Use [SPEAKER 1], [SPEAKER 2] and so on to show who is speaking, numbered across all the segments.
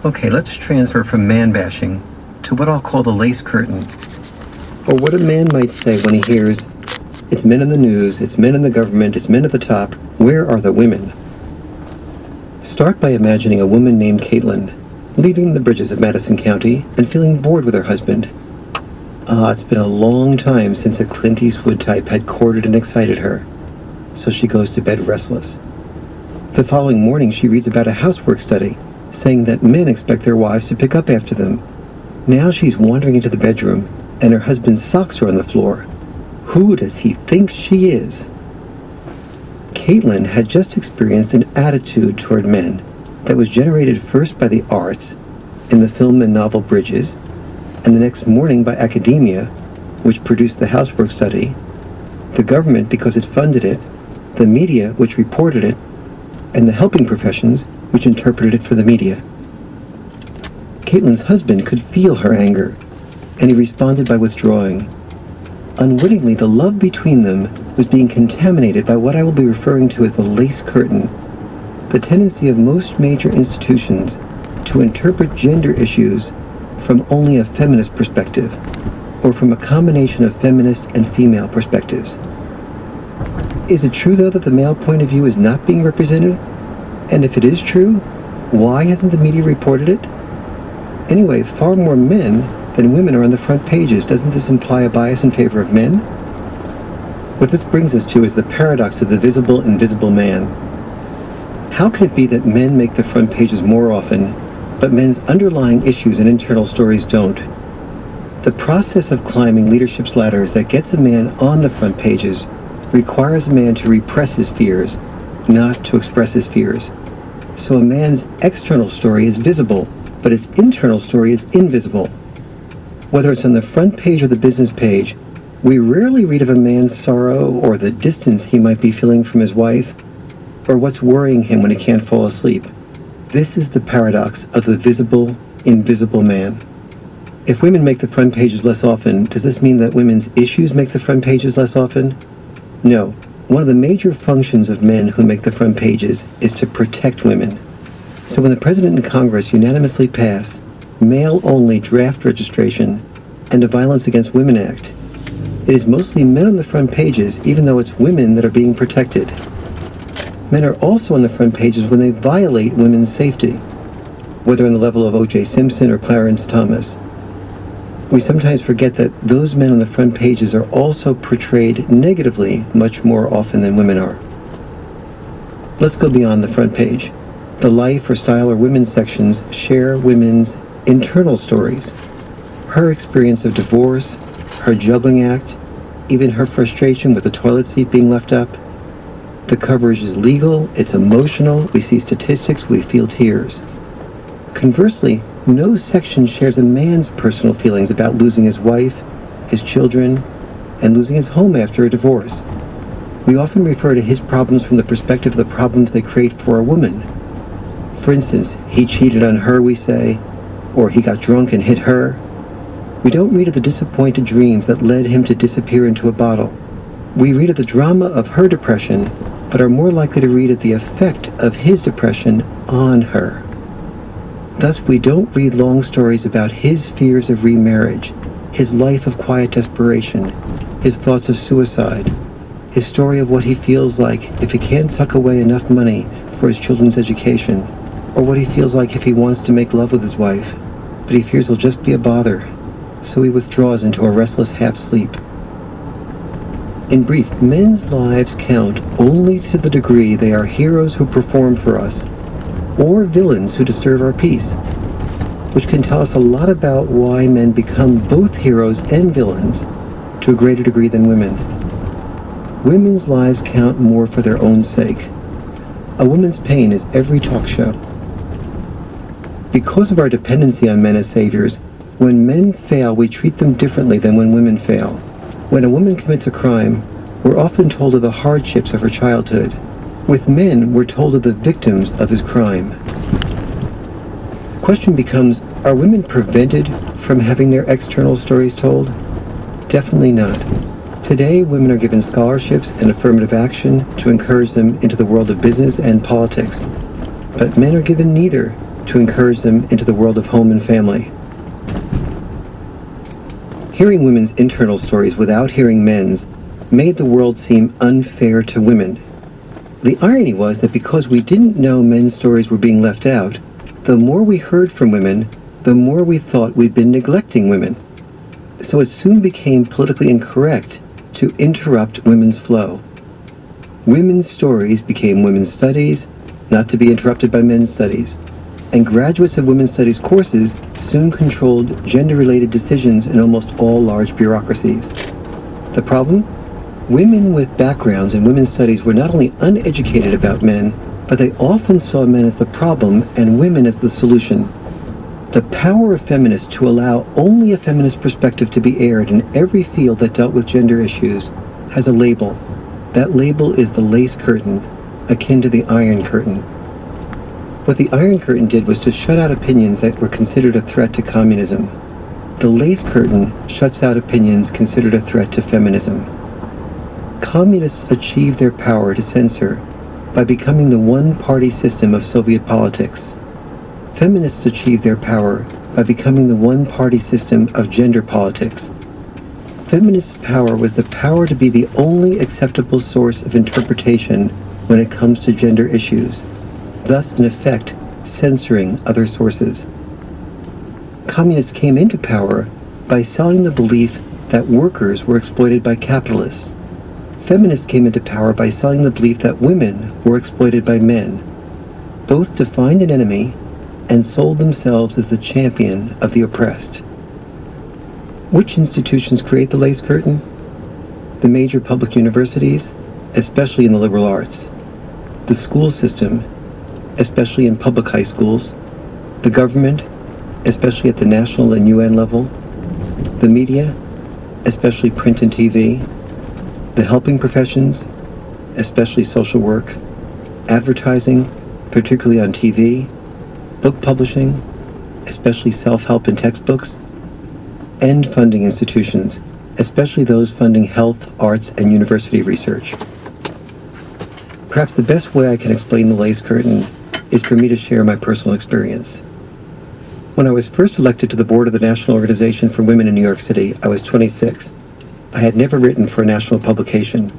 [SPEAKER 1] Okay, let's transfer from man-bashing to what I'll call the lace curtain, or what a man might say when he hears, "It's men in the news, it's men in the government, it's men at the top, where are the women?" Start by imagining a woman named Caitlin, leaving the bridges of Madison County and feeling bored with her husband. It's been a long time since a Clint Eastwood type had courted and excited her, so she goes to bed restless. The following morning she reads about a housework study, saying that men expect their wives to pick up after them. Now she's wandering into the bedroom, and her husband's socks are on the floor. Who does he think she is? Caitlin had just experienced an attitude toward men that was generated first by the arts, in the film and novel Bridges, and the next morning by academia, which produced the housework study, the government because it funded it, the media which reported it, and the helping professions which interpreted it for the media. Caitlin's husband could feel her anger, and he responded by withdrawing. Unwittingly, the love between them was being contaminated by what I will be referring to as the lace curtain, the tendency of most major institutions to interpret gender issues from only a feminist perspective, or from a combination of feminist and female perspectives. Is it true, though, that the male point of view is not being represented? And if it is true, why hasn't the media reported it? Anyway, far more men than women are on the front pages. Doesn't this imply a bias in favor of men? What this brings us to is the paradox of the visible-invisible man. How can it be that men make the front pages more often, but men's underlying issues and internal stories don't? The process of climbing leadership's ladders that gets a man on the front pages requires a man to repress his fears, not to express his fears. So a man's external story is visible, but his internal story is invisible. Whether it's on the front page or the business page, we rarely read of a man's sorrow or the distance he might be feeling from his wife, or what's worrying him when he can't fall asleep. This is the paradox of the visible, invisible man. If women make the front pages less often, does this mean that women's issues make the front pages less often? No. One of the major functions of men who make the front pages is to protect women. So when the President and Congress unanimously pass male-only draft registration and a Violence Against Women Act, it is mostly men on the front pages, even though it's women that are being protected. Men are also on the front pages when they violate women's safety, whether on the level of O.J. Simpson or Clarence Thomas. We sometimes forget that those men on the front pages are also portrayed negatively much more often than women are. Let's go beyond the front page. The life or style or women's sections share women's internal stories. Her experience of divorce, her juggling act, even her frustration with the toilet seat being left up. The coverage is legal, it's emotional, we see statistics, we feel tears. Conversely, no section shares a man's personal feelings about losing his wife, his children, and losing his home after a divorce. We often refer to his problems from the perspective of the problems they create for a woman. For instance, he cheated on her, we say, or he got drunk and hit her. We don't read of the disappointed dreams that led him to disappear into a bottle. We read of the drama of her depression, but are more likely to read of the effect of his depression on her. Thus, we don't read long stories about his fears of remarriage, his life of quiet desperation, his thoughts of suicide, his story of what he feels like if he can't tuck away enough money for his children's education, or what he feels like if he wants to make love with his wife, but he fears he'll just be a bother, so he withdraws into a restless half-sleep. In brief, men's lives count only to the degree they are heroes who perform for us, or villains who disturb our peace, which can tell us a lot about why men become both heroes and villains to a greater degree than women. Women's lives count more for their own sake. A woman's pain is every talk show. Because of our dependency on men as saviors, when men fail, we treat them differently than when women fail. When a woman commits a crime, we're often told of the hardships of her childhood. With men, we're told of the victims of his crime. The question becomes, are women prevented from having their external stories told? Definitely not. Today, women are given scholarships and affirmative action to encourage them into the world of business and politics. But men are given neither, to encourage them into the world of home and family. Hearing women's internal stories without hearing men's made the world seem unfair to women. The irony was that because we didn't know men's stories were being left out, the more we heard from women, the more we thought we'd been neglecting women. So it soon became politically incorrect to interrupt women's flow. Women's stories became women's studies, not to be interrupted by men's studies. And graduates of women's studies courses soon controlled gender-related decisions in almost all large bureaucracies. The problem? Women with backgrounds in women's studies were not only uneducated about men, but they often saw men as the problem and women as the solution. The power of feminists to allow only a feminist perspective to be aired in every field that dealt with gender issues has a label. That label is the lace curtain, akin to the Iron Curtain. What the Iron Curtain did was to shut out opinions that were considered a threat to communism. The lace curtain shuts out opinions considered a threat to feminism. Communists achieved their power to censor by becoming the one-party system of Soviet politics. Feminists achieved their power by becoming the one-party system of gender politics. Feminists' power was the power to be the only acceptable source of interpretation when it comes to gender issues, thus in effect censoring other sources. Communists came into power by selling the belief that workers were exploited by capitalists. Feminists came into power by selling the belief that women were exploited by men. Both defined an enemy and sold themselves as the champion of the oppressed. Which institutions create the lace curtain? The major public universities, especially in the liberal arts. The school system, especially in public high schools. The government, especially at the national and UN level. The media, especially print and TV. The helping professions, especially social work. Advertising, particularly on TV. Book publishing, especially self-help and textbooks. And funding institutions, especially those funding health, arts, and university research. Perhaps the best way I can explain the lace curtain is for me to share my personal experience. When I was first elected to the board of the National Organization for Women in New York City, I was 26. I had never written for a national publication.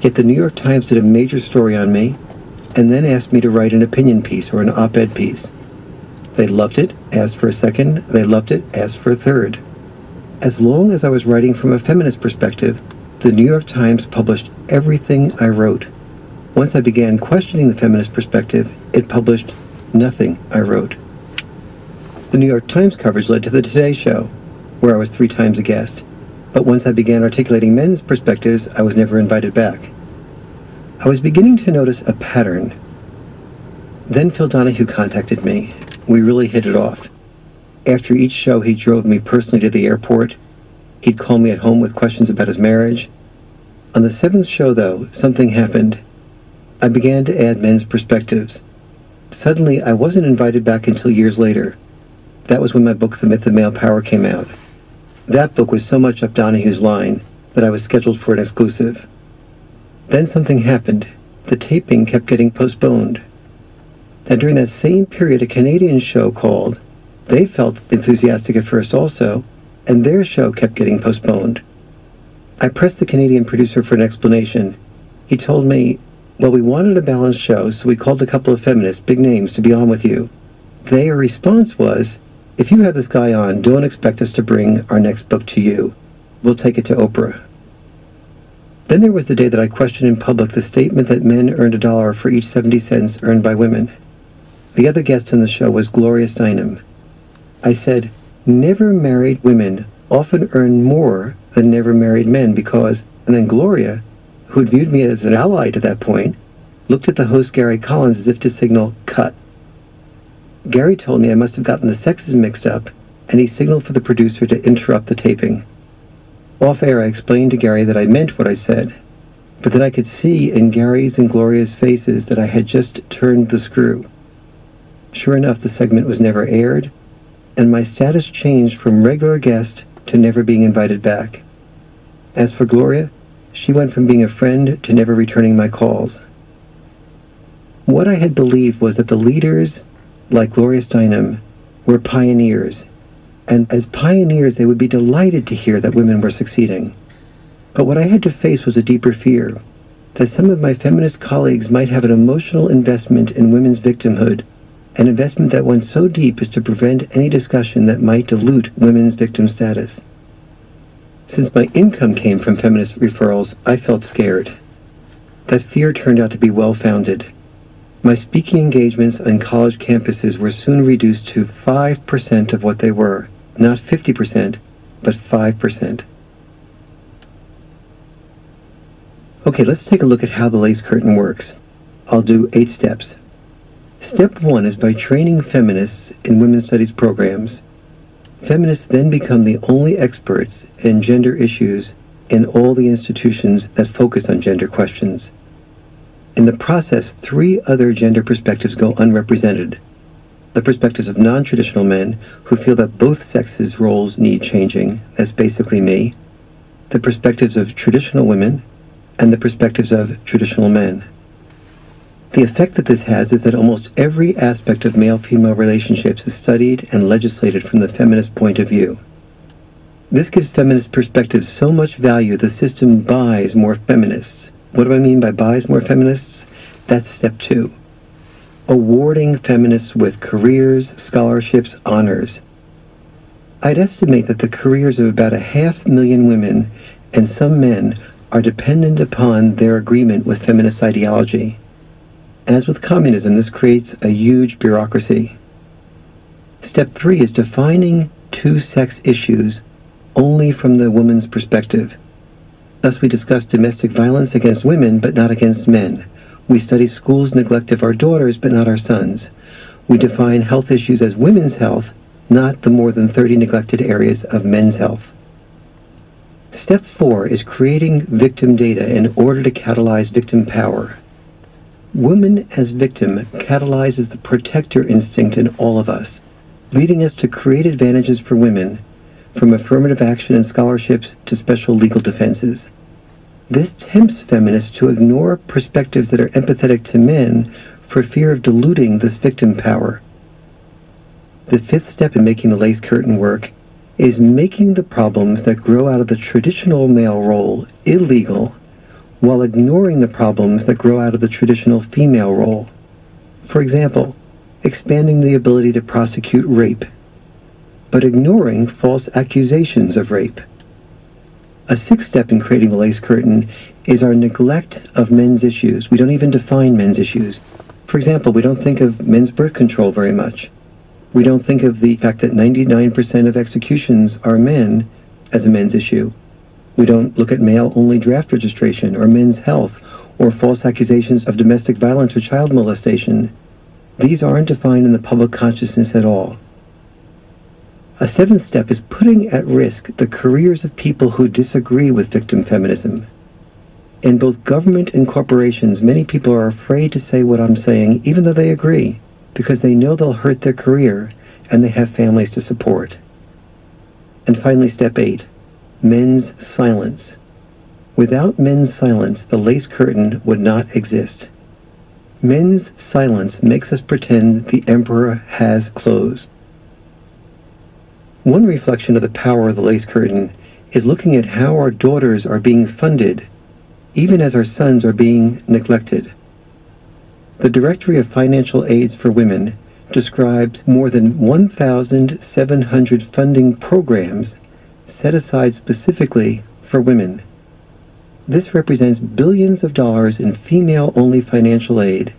[SPEAKER 1] Yet the New York Times did a major story on me, and then asked me to write an opinion piece or an op-ed piece. They loved it, asked for a second. They loved it, asked for a third. As long as I was writing from a feminist perspective, the New York Times published everything I wrote. Once I began questioning the feminist perspective, it published nothing I wrote. The New York Times coverage led to the Today Show, where I was 3 times a guest. But once I began articulating men's perspectives, I was never invited back. I was beginning to notice a pattern. Then Phil Donahue contacted me. We really hit it off. After each show, he drove me personally to the airport. He'd call me at home with questions about his marriage. On the 7th show, though, something happened. I began to add men's perspectives. Suddenly, I wasn't invited back until years later. That was when my book, The Myth of Male Power, came out. That book was so much up Donahue's line that I was scheduled for an exclusive. Then something happened. The taping kept getting postponed. Now, during that same period, a Canadian show called. They felt enthusiastic at first also, and their show kept getting postponed. I pressed the Canadian producer for an explanation. He told me, well, we wanted a balanced show, so we called a couple of feminists, big names, to be on with you. Their response was, if you have this guy on, don't expect us to bring our next book to you. We'll take it to Oprah. Then there was the day that I questioned in public the statement that men earned $1 for each 70 cents earned by women. The other guest on the show was Gloria Steinem. I said, never married women often earn more than never married men because, and then Gloria, who had viewed me as an ally to that point, looked at the host Gary Collins as if to signal, cut. Gary told me I must have gotten the sexes mixed up, and he signaled for the producer to interrupt the taping. Off air, I explained to Gary that I meant what I said, but that I could see in Gary's and Gloria's faces that I had just turned the screw. Sure enough, the segment was never aired, and my status changed from regular guest to never being invited back. As for Gloria, she went from being a friend to never returning my calls. What I had believed was that the leaders like Gloria Steinem, were pioneers, and as pioneers they would be delighted to hear that women were succeeding. But what I had to face was a deeper fear, that some of my feminist colleagues might have an emotional investment in women's victimhood, an investment that went so deep as to prevent any discussion that might dilute women's victim status. Since my income came from feminist referrals, I felt scared. That fear turned out to be well-founded. My speaking engagements on college campuses were soon reduced to 5% of what they were, not 50%, but 5%. Okay, let's take a look at how the lace curtain works. I'll do 8 steps. Step 1 is by training feminists in women's studies programs. Feminists then become the only experts in gender issues in all the institutions that focus on gender questions. In the process, 3 other gender perspectives go unrepresented. The perspectives of non-traditional men who feel that both sexes' roles need changing, that's basically me. The perspectives of traditional women, and the perspectives of traditional men. The effect that this has is that almost every aspect of male-female relationships is studied and legislated from the feminist point of view. This gives feminist perspectives so much value the system buys more feminists. What do I mean by buys more feminists? That's step 2. Awarding feminists with careers, scholarships, honors. I'd estimate that the careers of about 500,000 women and some men are dependent upon their agreement with feminist ideology. As with communism, this creates a huge bureaucracy. Step 3 is defining 2-sex issues only from the woman's perspective. Thus we discuss domestic violence against women, but not against men. We study schools' neglect of our daughters, but not our sons. We define health issues as women's health, not the more than 30 neglected areas of men's health. Step 4 is creating victim data in order to catalyze victim power. Woman as victim catalyzes the protector instinct in all of us, leading us to create advantages for women, from affirmative action and scholarships to special legal defenses. This tempts feminists to ignore perspectives that are empathetic to men for fear of diluting this victim power. The 5th step in making the lace curtain work is making the problems that grow out of the traditional male role illegal while ignoring the problems that grow out of the traditional female role. For example, expanding the ability to prosecute rape, but ignoring false accusations of rape. A 6th step in creating the lace curtain is our neglect of men's issues. We don't even define men's issues. For example, we don't think of men's birth control very much. We don't think of the fact that 99% of executions are men as a men's issue. We don't look at male-only draft registration or men's health or false accusations of domestic violence or child molestation. These aren't defined in the public consciousness at all. A 7th step is putting at risk the careers of people who disagree with victim feminism. In both government and corporations, many people are afraid to say what I'm saying, even though they agree, because they know they'll hurt their career and they have families to support. And finally, step 8, men's silence. Without men's silence, the lace curtain would not exist. Men's silence makes us pretend the emperor has closed. One reflection of the power of the lace curtain is looking at how our daughters are being funded, even as our sons are being neglected. The Directory of Financial Aids for Women describes more than 1,700 funding programs set aside specifically for women. This represents billions of dollars in female-only financial aid,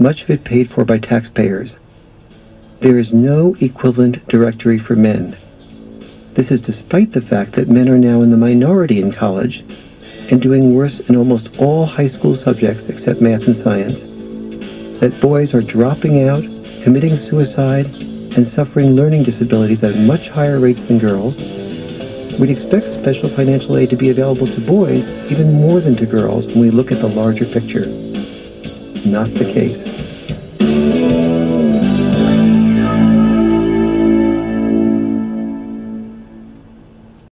[SPEAKER 1] much of it paid for by taxpayers. There is no equivalent directory for men. This is despite the fact that men are now in the minority in college and doing worse in almost all high school subjects except math and science, that boys are dropping out, committing suicide, and suffering learning disabilities at much higher rates than girls. We'd expect special financial aid to be available to boys even more than to girls when we look at the larger picture. Not the case.